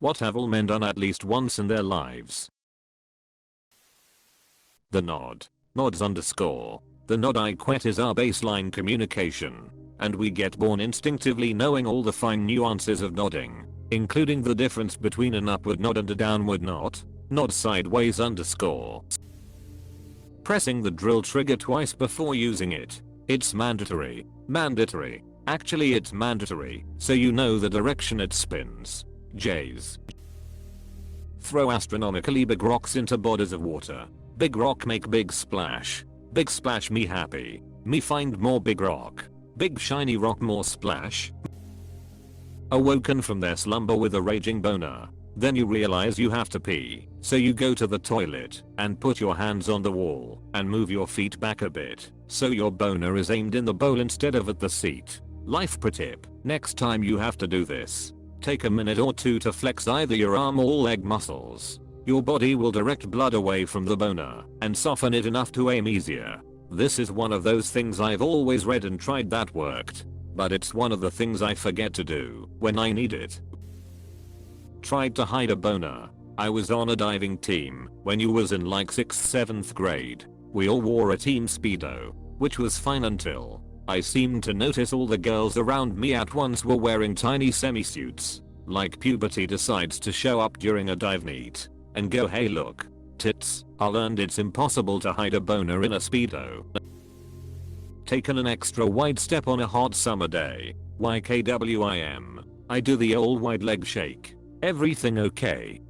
What have all men done at least once in their lives? The nod. Nods underscore. The nod I quit is our baseline communication. And we get born instinctively knowing all the fine nuances of nodding, including the difference between an upward nod and a downward nod. Nod sideways underscore. Pressing the drill trigger twice before using it. It's mandatory. Mandatory. Actually it's mandatory, so you know the direction it spins. J's. Throw astronomically big rocks into bodies of water. Big rock make big splash. Big splash me happy. Me find more big rock. Big shiny rock more splash. Awoken from their slumber with a raging boner. Then you realize you have to pee, so you go to the toilet and put your hands on the wall and move your feet back a bit so your boner is aimed in the bowl instead of at the seat. Life pro tip: next time you have to do this, take a minute or two to flex either your arm or leg muscles. Your body will direct blood away from the boner and soften it enough to aim easier. This is one of those things I've always read and tried that worked, but it's one of the things I forget to do when I need it. Tried to hide a boner. I was on a diving team when you was in like 6th 7th grade. We all wore a team speedo, which was fine until I seemed to notice all the girls around me at once were wearing tiny semi-suits. Like puberty decides to show up during a dive meet and go, hey look, tits. I learned it's impossible to hide a boner in a speedo. Taken an extra wide step on a hot summer day. YKWIM. I do the old wide leg shake. Everything okay?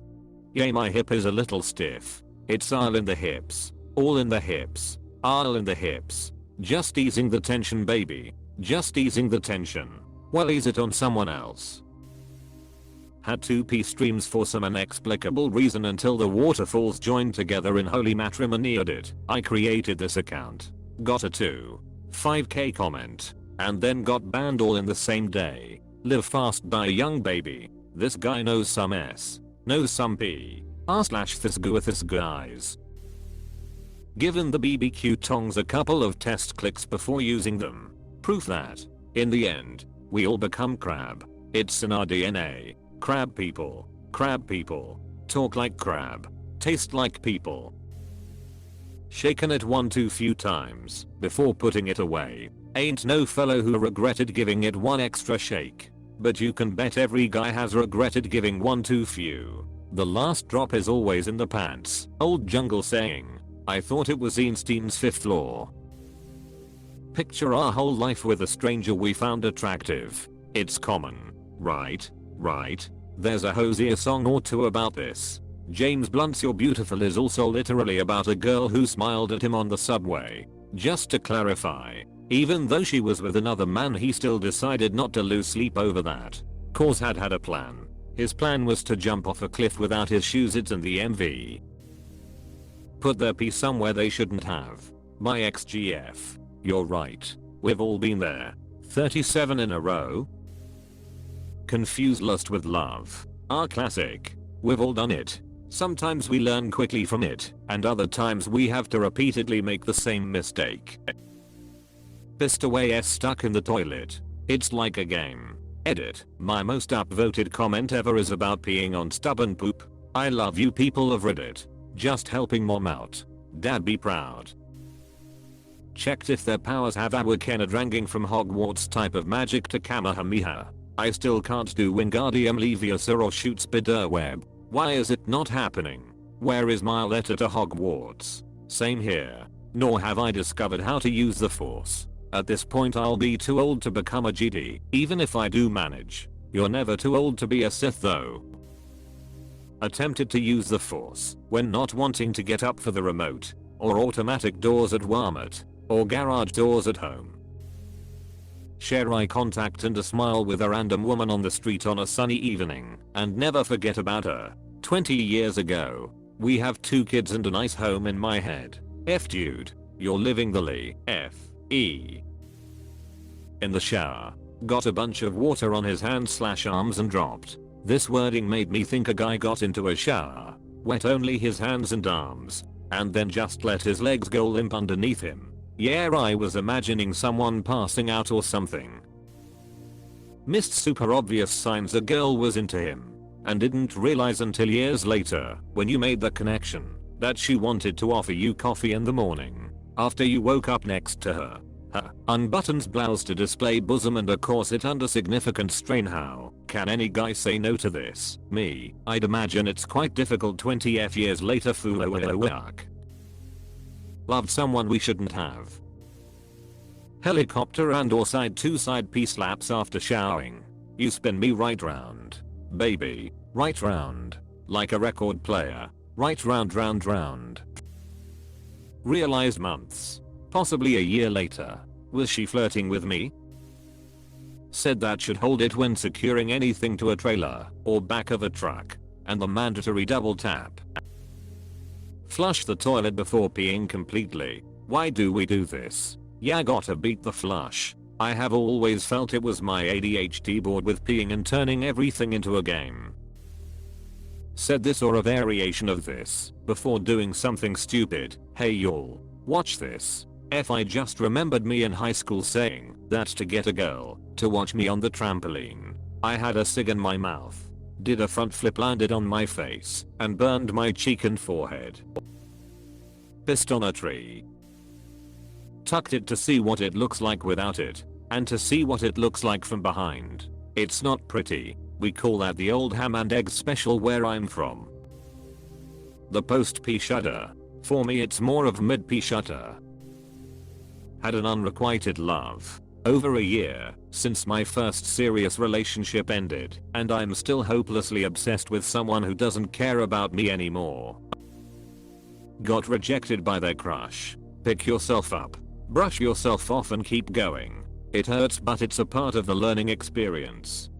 Yay, my hip is a little stiff. It's all in the hips. All in the hips. All in the hips. Just easing the tension, baby. Just easing the tension. Well, ease it on someone else. Had 2 pee streams for some inexplicable reason until the waterfalls joined together in holy matrimony. Edit. I created this account. Got a 2.5k comment. And then got banned all in the same day. Live fast, die young, baby. This guy knows some S. Knows some P. R/this guys. Given the BBQ tongs a couple of test clicks before using them. Proof that, in the end, we all become crab. It's in our DNA. Crab people. Crab people. Talk like crab. Taste like people. Shaken it 1 too few times before putting it away. Ain't no fellow who regretted giving it 1 extra shake. But you can bet every guy has regretted giving 1 too few. The last drop is always in the pants. Old jungle saying. I thought it was Einstein's 5th law. Picture our whole life with a stranger we found attractive. It's common. Right? Right? There's a Hosier song or 2 about this. James Blunt's You're Beautiful is also literally about a girl who smiled at him on the subway. Just to clarify. Even though she was with another man, he still decided not to lose sleep over that. Cause had a plan. His plan was to jump off a cliff without his shoes. It's in the MV. Put their pee somewhere they shouldn't have. My XGF. You're right. We've all been there. 37 in a row. Confuse lust with love. Our classic. We've all done it. Sometimes we learn quickly from it, and other times we have to repeatedly make the same mistake. Pissed away s stuck in the toilet. It's like a game. Edit. My most upvoted comment ever is about peeing on stubborn poop. I love you people of Reddit. Just helping mom out. Dad be proud. Checked if their powers have Awakened dranging from Hogwarts type of magic to Kamehameha. I still can't do Wingardium Leviosa or shoot Spiderweb. Why is it not happening? Where is my letter to Hogwarts? Same here. Nor have I discovered how to use the Force. At this point I'll be too old to become a GD, even if I do manage. You're never too old to be a Sith though. Attempted to use the Force when not wanting to get up for the remote, or automatic doors at Walmart, or garage doors at home. Share eye contact and a smile with a random woman on the street on a sunny evening, and never forget about her. 20 years ago. We have 2 kids and a nice home in my head. F dude. You're living the Lee. F.E. In the shower. Got a bunch of water on his hands/arms and dropped. This wording made me think a guy got into a shower, wet only his hands and arms, and then just let his legs go limp underneath him. Yeah, I was imagining someone passing out or something. Missed super obvious signs a girl was into him, and didn't realize until years later when you made the connection that she wanted to offer you coffee in the morning after you woke up next to her. Her unbuttons blouse to display bosom and a corset under significant strain. How can any guy say no to this? Me, I'd imagine it's quite difficult 20 years later. Loved someone we shouldn't have. Helicopter and or side to side P slaps after showering. You spin me right round. Baby, right round. Like a record player. Right round round round. Realized months, possibly a year later. Was she flirting with me? Said that should hold it when securing anything to a trailer or back of a truck. And the mandatory double tap. Flush the toilet before peeing completely. Why do we do this? Yeah, gotta beat the flush. I have always felt it was my ADHD bored with peeing and turning everything into a game. Said this or a variation of this before doing something stupid. Hey y'all, watch this. I just remembered me in high school saying that to get a girl to watch me on the trampoline. I had a cig in my mouth. Did a front flip, landed on my face, and burned my cheek and forehead. Pissed on a tree. Tucked it to see what it looks like without it, and to see what it looks like from behind. It's not pretty. We call that the old ham and eggs special where I'm from. The post pee shudder. For me it's more of mid pee shudder. Had an unrequited love. Over a year since my first serious relationship ended, and I'm still hopelessly obsessed with someone who doesn't care about me anymore. Got rejected by their crush. Pick yourself up, brush yourself off and keep going. It hurts, but it's a part of the learning experience.